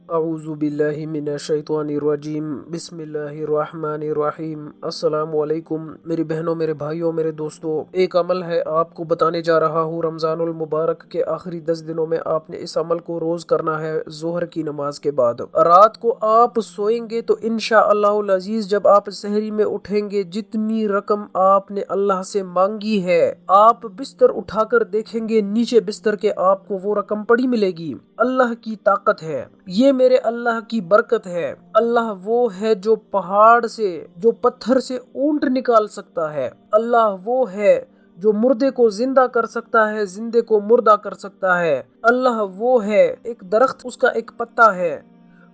اعوذ باللہ من الشیطان الرجیم بسم اللہ الرحمن الرحیم۔ السلام علیکم میری بہنوں، میرے بھائیوں، میرے دوستوں۔ ایک عمل ہے آپ کو بتانے جا رہا ہوں۔ رمضان المبارک کے آخری 10 دنوں میں آپ نے اس عمل کو روز کرنا ہے ظہر کی نماز کے بعد۔ رات کو آپ سوئیں گے تو انشاءاللہ العزیز جب آپ سحری میں اٹھیں گے، جتنی رقم آپ نے اللہ سے مانگی ہے، آپ بستر اٹھا کر دیکھیں گے نیچے بستر کے آپ کو وہ رقم پڑی ملے گی۔ اللہ کی طاقت ہے یہ، میرے اللہ کی برکت ہے۔ اللہ وہ ہے جو پہاڑ سے، جو پتھر سے اونٹ نکال سکتا ہے۔ اللہ وہ ہے جو مردے کو زندہ کر سکتا ہے، زندے کو مردہ کر سکتا ہے۔ اللہ وہ ہے، ایک درخت اس کا ایک پتا ہے،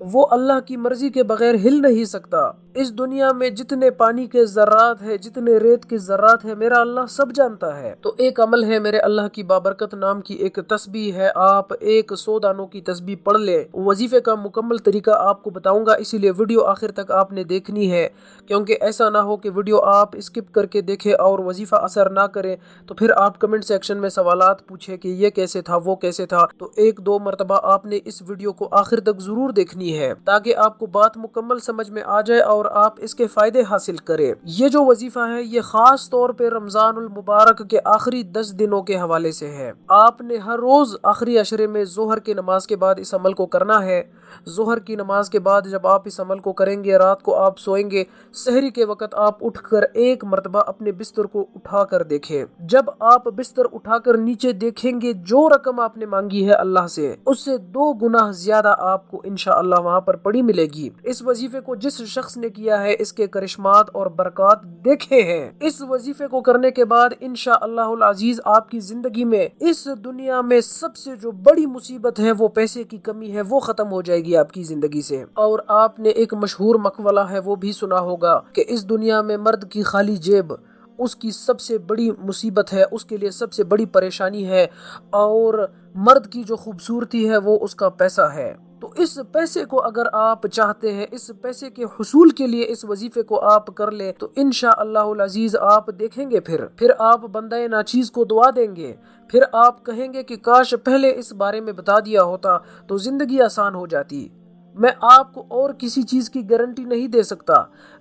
وہ اللہ کی مرضی کے بغیر ہل نہیں سکتا۔ اس دنیا میں جتنے پانی کے ذرات ہیں، جتنے ریت کے ذرات ہیں، میرا اللہ سب جانتا ہے۔ تو ایک عمل ہے میرے اللہ کی بابرکت نام کی ایک تسبیح ہے، آپ 100 دانوں کی تسبیح پڑھ لیں۔ وظیفے کا مکمل طریقہ آپ کو بتاؤں گا، اسی لیے ویڈیو آخر تک آپ نے دیکھنی ہے، کیونکہ ایسا نہ ہو کہ ویڈیو آپ اسکپ کر کے دیکھیں اور وظیفہ اثر نہ کرے تو پھر آپ کمنٹ سیکشن میں سوالات پوچھیں کہ یہ کیسے تھا، وہ کیسے تھا۔ تو 1-2 مرتبہ آپ نے اس ویڈیو کو آخر تک ضرور دیکھنی ہے تاکہ آپ کو بات مکمل سمجھ میں آ جائے اور آپ اس کے فائدے حاصل کریں۔ یہ جو وظیفہ ہے یہ خاص طور پہ رمضان المبارک کے آخری 10 دنوں کے حوالے سے ہے۔ آپ نے ہر روز آخری عشرے میں ظہر کی نماز کے بعد اس عمل کو کرنا ہے۔ ظہر کی نماز کے بعد جب آپ اس عمل کو کریں گے، رات کو آپ سوئیں گے، سحری کے وقت آپ اٹھ کر ایک مرتبہ اپنے بستر کو اٹھا کر دیکھیں۔ جب آپ بستر اٹھا کر نیچے دیکھیں گے، جو رقم آپ نے مانگی ہے اللہ سے، اس سے 2 گنا زیادہ آپ کو انشاءاللہ وہاں پر پڑی ملے گی۔ اس وظیفے کو جس شخص نے کیا ہے، اس کے کرشمات اور برکات دیکھے ہیں۔ اس وظیفے کو کرنے کے بعد انشاءاللہ العزیز آپ کی زندگی میں، اس دنیا میں سب سے جو بڑی مصیبت ہے، وہ پیسے کی کمی ہے، وہ ختم ہو جائے گی آپ کی زندگی سے۔ اور آپ نے ایک مشہور مقولہ ہے وہ بھی سنا ہوگا کہ اس دنیا میں مرد کی خالی جیب اس کی سب سے بڑی مصیبت ہے، اس کے لیے سب سے بڑی پریشانی ہے، اور مرد کی جو خوبصورتی ہے وہ اس کا پیسہ ہے۔ تو اس پیسے کو اگر آپ چاہتے ہیں، اس پیسے کے حصول کے لیے اس وظیفے کو آپ کر لیں تو انشاءاللہ العزیز آپ دیکھیں گے، پھر آپ بندہ ناچیز کو دعا دیں گے، پھر آپ کہیں گے کہ کاش پہلے اس بارے میں بتا دیا ہوتا تو زندگی آسان ہو جاتی۔ میں آپ کو اور کسی چیز کی گارنٹی نہیں دے سکتا،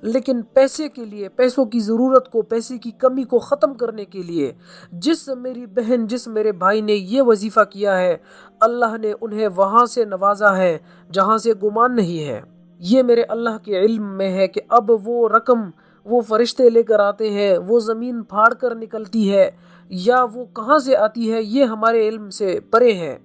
لیکن پیسے کے لیے، پیسوں کی ضرورت کو، پیسے کی کمی کو ختم کرنے کے لیے جس میری بہن، جس میرے بھائی نے یہ وظیفہ کیا ہے، اللہ نے انہیں وہاں سے نوازا ہے جہاں سے گمان نہیں ہے۔ یہ میرے اللہ کے علم میں ہے کہ اب وہ رقم، وہ فرشتے لے کر آتے ہیں، وہ زمین پھاڑ کر نکلتی ہے، یا وہ کہاں سے آتی ہے یہ ہمارے علم سے پرے ہے،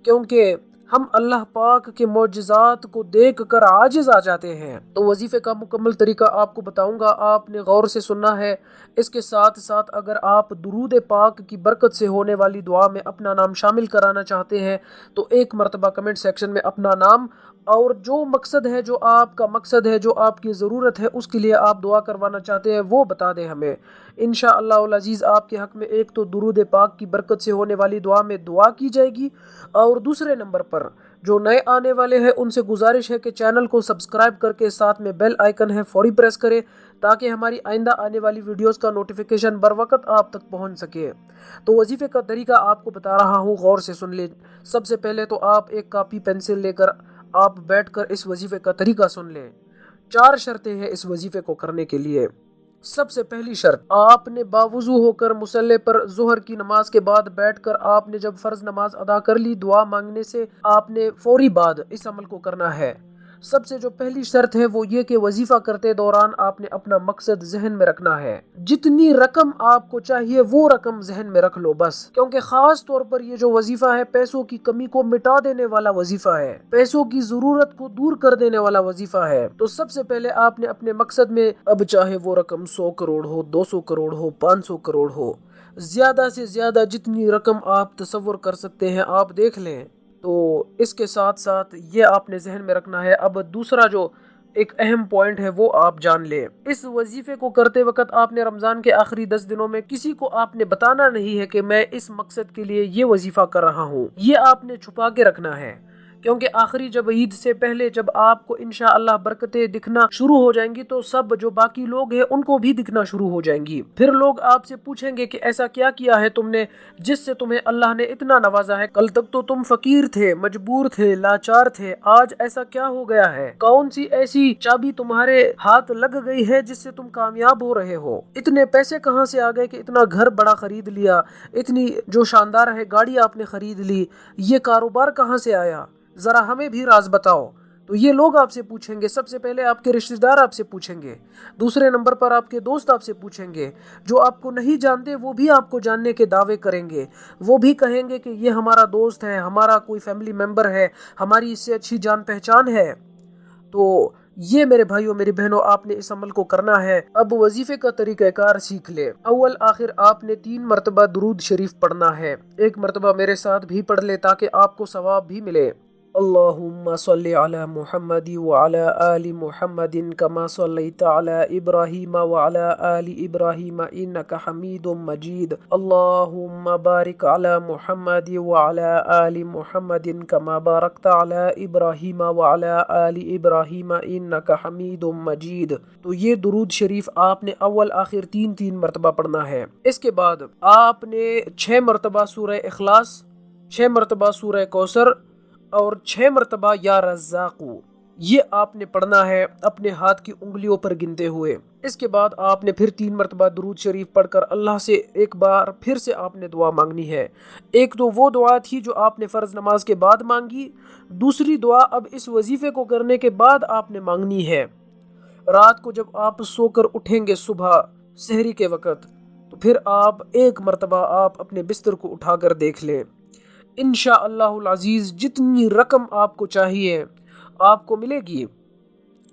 کیونکہ ہم اللہ پاک کے معجزات کو دیکھ کر عاجز آ جاتے ہیں۔ تو وظیفے کا مکمل طریقہ آپ کو بتاؤں گا، آپ نے غور سے سننا ہے۔ اس کے ساتھ ساتھ اگر آپ درود پاک کی برکت سے ہونے والی دعا میں اپنا نام شامل کرانا چاہتے ہیں تو 1 مرتبہ کمنٹ سیکشن میں اپنا نام اور جو مقصد ہے، جو آپ کا مقصد ہے، جو آپ کی ضرورت ہے، اس کے لیے آپ دعا کروانا چاہتے ہیں، وہ بتا دیں ہمیں۔ انشاءاللہ العزیز آپ کے حق میں ایک تو درود پاک کی برکت سے ہونے والی دعا میں دعا کی جائے گی، اور دوسرے نمبر پر جو نئے آنے والے ہیں ان سے گزارش ہے کہ چینل کو سبسکرائب کر کے ساتھ میں بیل آئیکن ہے فوری پریس کریں تاکہ ہماری آئندہ آنے والی ویڈیوز کا نوٹیفیکیشن بر وقت آپ تک پہنچ سکے۔ تو وظیفے کا طریقہ آپ کو بتا رہا ہوں، غور سے سن لیں۔ سب سے پہلے تو آپ ایک کاپی پینسل لے کر آپ بیٹھ کر اس وظیفے کا طریقہ سن لیں۔ 4 شرطیں ہیں اس وظیفے کو کرنے کے لیے۔ سب سے پہلی شرط، آپ نے باوضو ہو کر مصلی پر ظہر کی نماز کے بعد بیٹھ کر آپ نے جب فرض نماز ادا کر لی، دعا مانگنے سے آپ نے فوری بعد اس عمل کو کرنا ہے۔ سب سے جو پہلی شرط ہے وہ یہ کہ وظیفہ کرتے دوران آپ نے اپنا مقصد ذہن میں رکھنا ہے۔ جتنی رقم آپ کو چاہیے وہ رقم ذہن میں رکھ لو بس، کیونکہ خاص طور پر یہ جو وظیفہ ہے پیسوں کی کمی کو مٹا دینے والا وظیفہ ہے، پیسوں کی ضرورت کو دور کر دینے والا وظیفہ ہے۔ تو سب سے پہلے آپ نے اپنے مقصد میں، اب چاہے وہ رقم 100 کروڑ ہو، 200 کروڑ ہو، 500 کروڑ ہو، زیادہ سے زیادہ جتنی رقم آپ تصور کر سکتے ہیں آپ دیکھ لیں۔ تو اس کے ساتھ ساتھ یہ آپ نے ذہن میں رکھنا ہے۔ اب دوسرا جو ایک اہم پوائنٹ ہے وہ آپ جان لیں، اس وظیفے کو کرتے وقت آپ نے رمضان کے آخری 10 دنوں میں کسی کو آپ نے بتانا نہیں ہے کہ میں اس مقصد کے لیے یہ وظیفہ کر رہا ہوں، یہ آپ نے چھپا کے رکھنا ہے، کیونکہ آخری جب عید سے پہلے جب آپ کو انشاءاللہ برکتیں دکھنا شروع ہو جائیں گی تو سب جو باقی لوگ ہیں ان کو بھی دکھنا شروع ہو جائیں گی. پھر لوگ آپ سے پوچھیں گے کہ ایسا کیا کیا ہے تم نے جس سے تمہیں اللہ نے اتنا نوازا ہے؟ کل تک تو تم فقیر تھے، مجبور تھے، لاچار تھے، آج ایسا کیا ہو گیا ہے؟ کون سی ایسی چابی تمہارے ہاتھ لگ گئی ہے جس سے تم کامیاب ہو رہے ہو؟ اتنے پیسے کہاں سے آ گئے کہ اتنا گھر بڑا خرید لیا، اتنی جو شاندار ہے گاڑی آپ نے خرید لی، یہ کاروبار کہاں سے آیا؟ ذرا ہمیں بھی راز بتاؤ. تو یہ لوگ آپ سے پوچھیں گے. سب سے پہلے آپ کے رشتہ دار آپ سے پوچھیں گے، دوسرے نمبر پر آپ کے دوست آپ سے پوچھیں گے، جو آپ کو نہیں جانتے وہ بھی آپ کو جاننے کے دعوے کریں گے. وہ بھی کہیں گے کہ یہ ہمارا دوست ہے، ہمارا کوئی فیملی ممبر ہے، ہماری اس سے اچھی جان پہچان ہے. تو یہ میرے بھائیوں میری بہنوں آپ نے اس عمل کو کرنا ہے. اب وظیفے کا طریقہ کار سیکھ لے. اول آخر آپ نے 3 مرتبہ درود شریف پڑھنا ہے. ایک مرتبہ میرے ساتھ بھی پڑھ لے تاکہ آپ کو ثواب بھی ملے. اللہم صلی علی محمد وعلی آل محمد کما صلیت علی ابراہیم وعلی آل ابراہیم انک حمید مجید. اللہم بارک علی محمد وعلی آل محمد کما بارکت علی ابراہیم وعلی آل ابراہیم انک حمید مجید. تو یہ درود شریف آپ نے اول آخر 3 مرتبہ پڑھنا ہے. اس کے بعد آپ نے 6 مرتبہ سورہ اخلاص، 6 مرتبہ سورہ کوثر اور 6 مرتبہ یا رزاقو یہ آپ نے پڑھنا ہے اپنے ہاتھ کی انگلیوں پر گنتے ہوئے. اس کے بعد آپ نے پھر 3 مرتبہ درود شریف پڑھ کر اللہ سے ایک بار پھر سے آپ نے دعا مانگنی ہے. ایک تو وہ دعا تھی جو آپ نے فرض نماز کے بعد مانگی، دوسری دعا اب اس وظیفے کو کرنے کے بعد آپ نے مانگنی ہے. رات کو جب آپ سو کر اٹھیں گے صبح سحری کے وقت تو پھر آپ ایک مرتبہ آپ اپنے بستر کو اٹھا کر دیکھ لیں. انشاءاللہ العزیز جتنی رقم آپ کو چاہیے آپ کو ملے گی.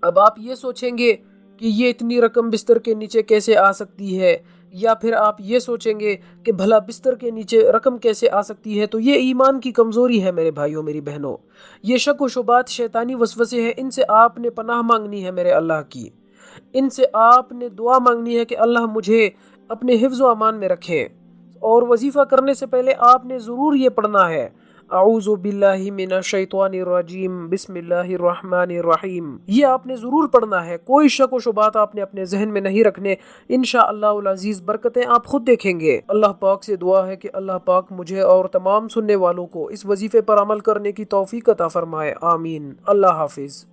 اب آپ یہ سوچیں گے کہ یہ اتنی رقم بستر کے نیچے کیسے آ سکتی ہے، یا پھر آپ یہ سوچیں گے کہ بھلا بستر کے نیچے رقم کیسے آ سکتی ہے. تو یہ ایمان کی کمزوری ہے میرے بھائیوں میری بہنوں. یہ شک و شبہات شیطانی وسوسے ہیں، ان سے آپ نے پناہ مانگنی ہے میرے اللہ کی. ان سے آپ نے دعا مانگنی ہے کہ اللہ مجھے اپنے حفظ و امان میں رکھے. اور وظیفہ کرنے سے پہلے آپ نے ضرور یہ پڑھنا ہے اعوذ باللہ من الشیطان الرجیم بسم اللہ الرحمن الرحیم. یہ آپ نے ضرور پڑھنا ہے. کوئی شک و شبہات آپ نے اپنے ذہن میں نہیں رکھنے. انشاءاللہ العزیز برکتیں آپ خود دیکھیں گے. اللہ پاک سے دعا ہے کہ اللہ پاک مجھے اور تمام سننے والوں کو اس وظیفے پر عمل کرنے کی توفیق عطا فرمائے. آمین. اللہ حافظ.